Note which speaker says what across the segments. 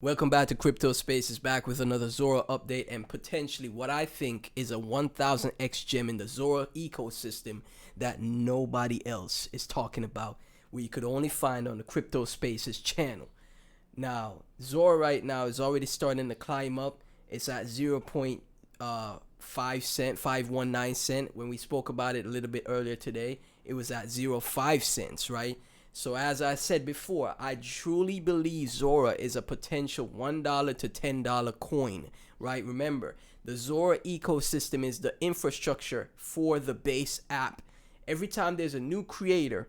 Speaker 1: Welcome back to Crypto Spaces, back with another Zora update and potentially what I think is a 1000x gem in the Zora ecosystem that nobody else is talking about, where you could only find on the Crypto Spaces channel. Now, Zora right now is already starting to climb up. It's at 0.5 cent, 519 cent. When we spoke about it a little bit earlier today, it was at 0.5 cents, right? So as I said before, I truly believe Zora is a potential $1 to $10 coin, right? Remember, the Zora ecosystem is the infrastructure for the base app. Every time there's a new creator,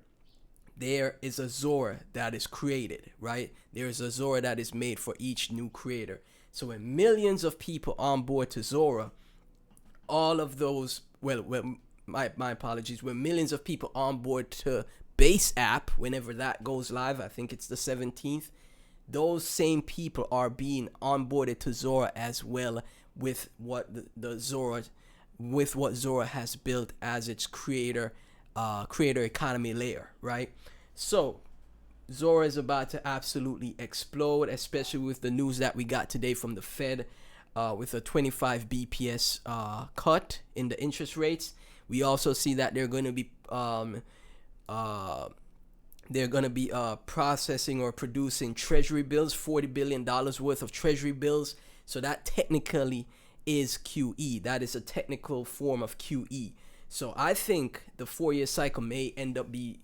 Speaker 1: there is a Zora that is created, right? There is a Zora that is made for each new creator. So when millions of people onboard to Zora, all of those, my apologies, when millions of people onboard to base app, whenever that goes live, I think it's the 17th, those same people are being onboarded to Zora as well with what what Zora has built as its creator economy layer, right? So Zora is about to absolutely explode, especially with the news that we got today from the Fed, with a 25 BPS cut in the interest rates. We also see that they're going to be processing or producing treasury bills, $40 billion worth of treasury bills. So that technically is QE. That is a technical form of QE. So I think the 4-year cycle may end up be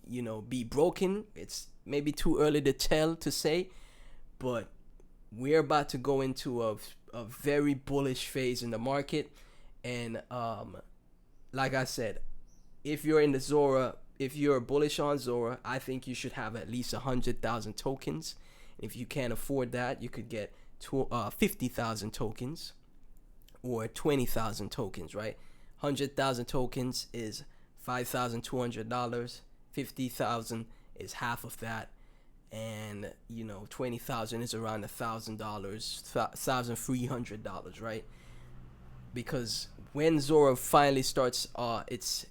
Speaker 1: broken. It's maybe too early to tell to say, but we're about to go into a very bullish phase in the market. And like I said, if you're bullish on Zora, I think you should have at least 100,000 tokens. If you can't afford that, you could get 50,000 tokens or 20,000 tokens, right? 100,000 tokens is $5,200. 50,000 is half of that, and 20,000 is around $1,000, $1,300, right? Because when Zora finally starts its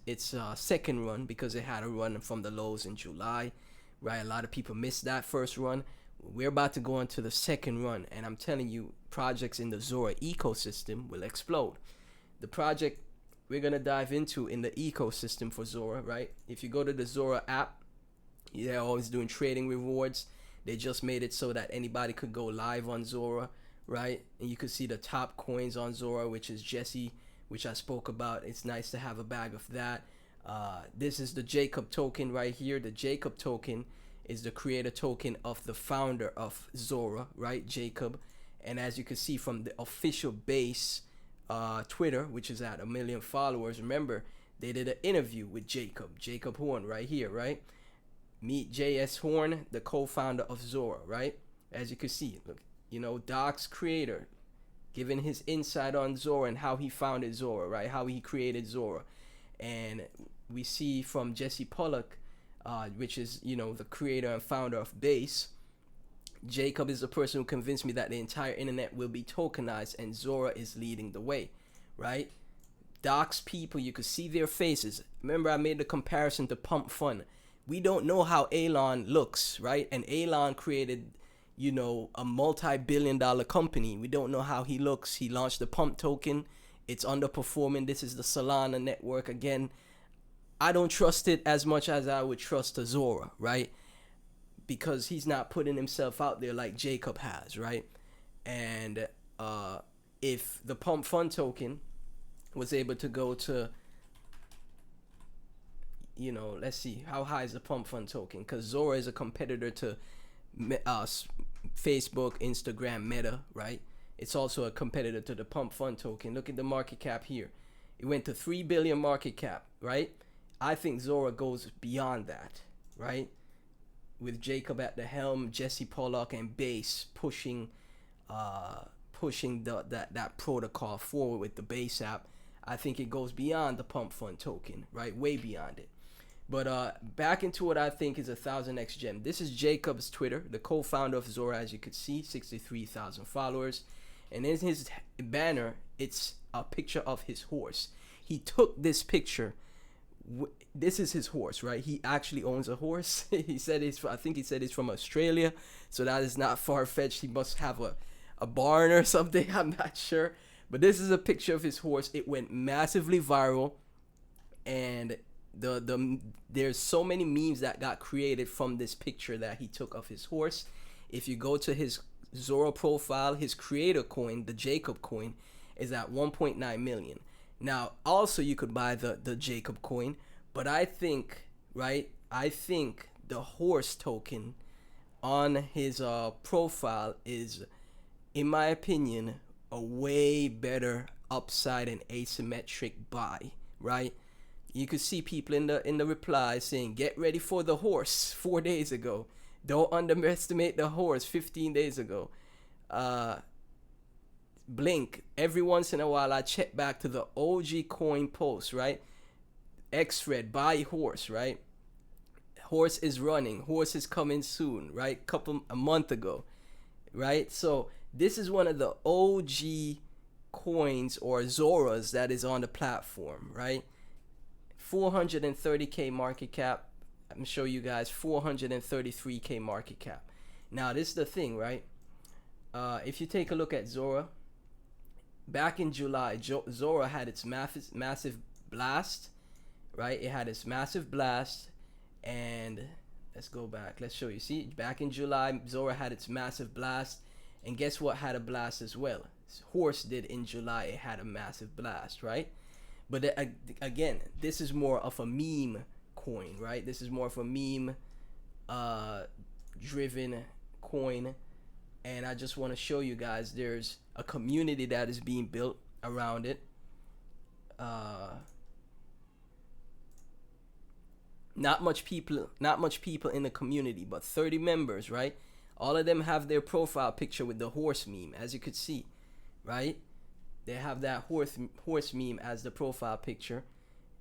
Speaker 1: second run, because it had a run from the lows in July, right? A lot of people missed that first run. We're about to go into the second run, and I'm telling you, projects in the Zora ecosystem will explode. The project we're gonna dive into in the ecosystem for Zora, right? If you go to the Zora app, they're always doing trading rewards. They just made it so that anybody could go live on Zora, right? And you could see the top coins on Zora, which is Jesse, which I spoke about. It's nice to have a bag of that. This is the Jacob token right here. The Jacob token is the creator token of the founder of Zora, right? Jacob. And as you can see from the official base Twitter, which is at 1 million followers, remember, they did an interview with Jacob Horn right here, right? Meet J.S. Horn, the co-founder of Zora, right? As you can see, look, Doc's creator, giving his insight on Zora and how he founded Zora, right? How he created Zora. And we see from Jesse Pollock, which is, the creator and founder of Base, Jacob is the person who convinced me that the entire internet will be tokenized and Zora is leading the way, right? Doc's people, you could see their faces. Remember, I made the comparison to Pump Fun. We don't know how Elon looks, right? And Elon created a multi-billion-dollar company. We don't know how he looks. He launched the Pump token. It's underperforming. This is the Solana network. Again, I don't trust it as much as I would trust a Zora, right? Because he's not putting himself out there like Jacob has, right? And if the Pump Fund token was able to go to, let's see, how high is the Pump Fund token? Because Zora is a competitor to Facebook, Instagram, Meta, right? It's also a competitor to the Pump Fund token. Look at the market cap here. It went to 3 billion market cap, right? I think Zora goes beyond that, right? With Jacob at the helm, Jesse Pollock and Base pushing that protocol forward with the Base app, I think it goes beyond the Pump Fund token, right? Way beyond it. But back into what I think is a 1000x gem. This is Jacob's Twitter, the co-founder of Zora, as you could see, 63,000 followers. And in his banner, it's a picture of his horse. He took this picture This is his horse, right? He actually owns a horse. He said I think he said he's from Australia, so that is not far fetched. He must have a barn or something. I'm not sure, but this is a picture of his horse. It went massively viral, and there's so many memes that got created from this picture that he took of his horse. If you go to his Zora profile, his creator coin, the Jacob coin, is at 1.9 million. Now, also you could buy the Jacob coin, but I think, right? I think the horse token on his profile is, in my opinion, a way better upside and asymmetric buy, right? You could see people in the replies saying, "Get ready for the horse" 4 days ago. Don't underestimate the horse 15 days ago. Blink. Every once in a while, I check back to the OG coin post, right? X-Red, buy horse, right? Horse is running. Horse is coming soon, right? A month ago, right? So this is one of the OG coins or Zoras that is on the platform, right? 430k market cap. I'm gonna show you guys 433k market cap. Now this is the thing, right? If you take a look at Zora, back in July, Zora had its massive blast, right? It had its massive blast, and let's go back. Let's show you. See, back in July, Zora had its massive blast, and guess what had a blast as well? Horse did in July. It had a massive blast, right? But again, this is more of a meme coin, right? This is more of a meme driven coin, and I just want to show you guys there's a community that is being built around it. Not much people in the community, but 30 members, right? All of them have their profile picture with the horse meme, as you could see, right? They have that horse meme as the profile picture.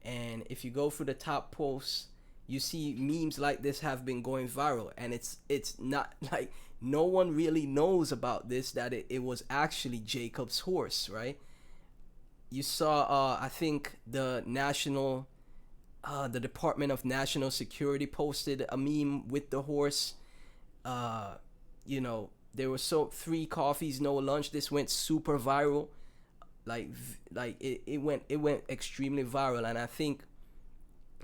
Speaker 1: And if you go through the top posts, you see memes like this have been going viral, and it's not like no one really knows about this, that it was actually Jacob's horse, right? You saw I think the Department of National Security posted a meme with the horse. You know, there was 3 coffees, no lunch. This went super viral. Like it went extremely viral, and I think,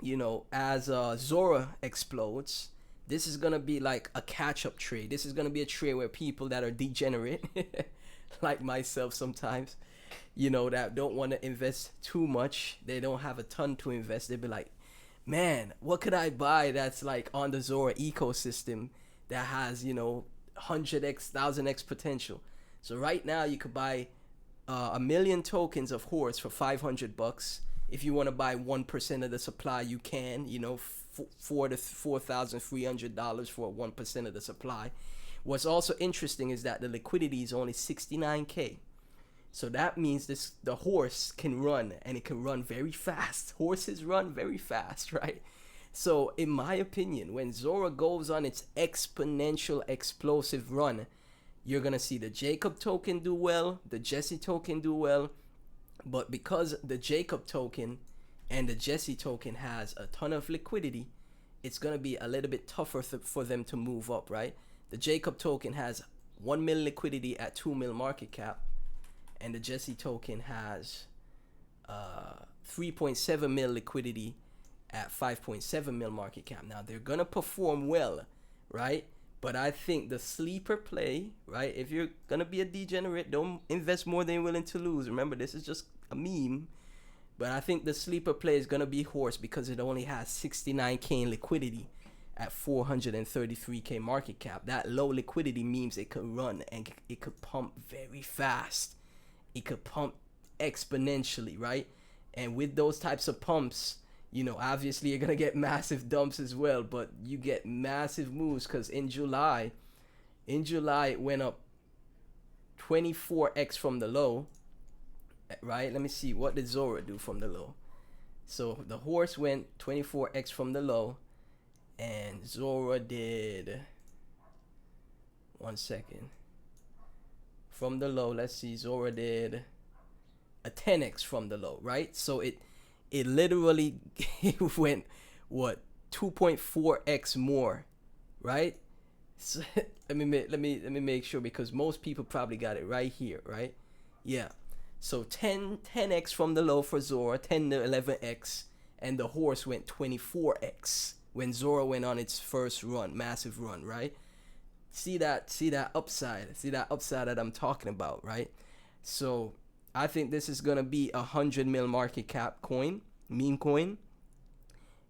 Speaker 1: you know, as Zora explodes, this is gonna be like a catch-up trade. This is gonna be a trade where people that are degenerate, like myself sometimes, you know, that don't want to invest too much, they don't have a ton to invest, they'd be like, man, what could I buy that's like on the Zora ecosystem that has, you know, 100x, 1000x potential? So right now you could buy 1 million tokens of horse for $500. If you want to buy 1% of the supply, you can, you know, $4,000 to $4,300 for 1% of the supply. What's also interesting is that the liquidity is only 69k. So that means the horse can run, and it can run very fast. Horses run very fast, right? So in my opinion, when Zora goes on its exponential explosive run, you're gonna see the Jacob token do well, the Jesse token do well, but because the Jacob token and the Jesse token has a ton of liquidity, it's gonna be a little bit tougher for them to move up, right? The Jacob token has 1 mil liquidity at 2 mil market cap, and the Jesse token has 3.7 mil liquidity at 5.7 mil market cap. Now they're gonna perform well, right? But I think the sleeper play, right? If you're gonna be a degenerate, don't invest more than you're willing to lose. Remember, this is just a meme. But I think the sleeper play is gonna be horse, because it only has 69k in liquidity at 433k market cap. That low liquidity means it could run and it could pump very fast. It could pump exponentially, right? And with those types of pumps, you know, obviously you're gonna get massive dumps as well, but you get massive moves, because in July it went up 24x from the low, right? Let me see, what did Zora do from the low? So the horse went 24x from the low, and Zora did, 1 second, from the low, let's see, Zora did a 10x from the low, right? So it literally went what 2.4x more, right? So, let me make sure, because most people probably got it right here, right? Yeah. So 10x from the low for Zora, 10 to 11x, and the horse went 24x when Zora went on its first run, massive run, right? See that upside, that I'm talking about, right? So I think this is gonna be 100 mil market cap coin, meme coin.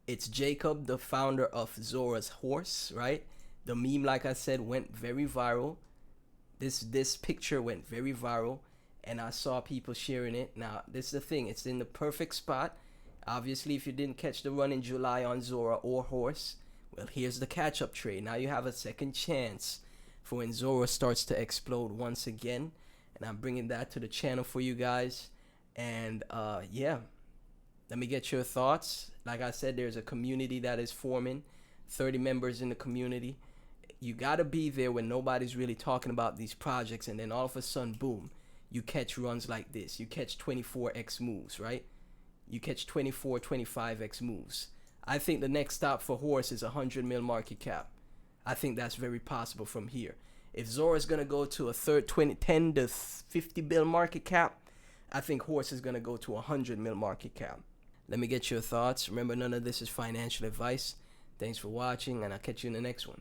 Speaker 1: It's Jacob, the founder of Zora's horse, right? The meme, like I said, went very viral. This picture went very viral, and I saw people sharing it. Now, this is the thing, it's in the perfect spot. Obviously, if you didn't catch the run in July on Zora or horse, well, here's the catch-up trade. Now you have a second chance for when Zora starts to explode once again, and I'm bringing that to the channel for you guys. And yeah, let me get your thoughts. Like I said, there's a community that is forming, 30 members in the community. You gotta be there when nobody's really talking about these projects, and then all of a sudden, boom, you catch runs like this. You catch 24x moves, right? You catch 24, 25x moves. I think the next stop for horse is 100 mil market cap. I think that's very possible from here. If Zora's gonna go to a 10 to 50 bill market cap, I think horse is gonna go to 100 mil market cap. Let me get your thoughts. Remember, none of this is financial advice. Thanks for watching, and I'll catch you in the next one.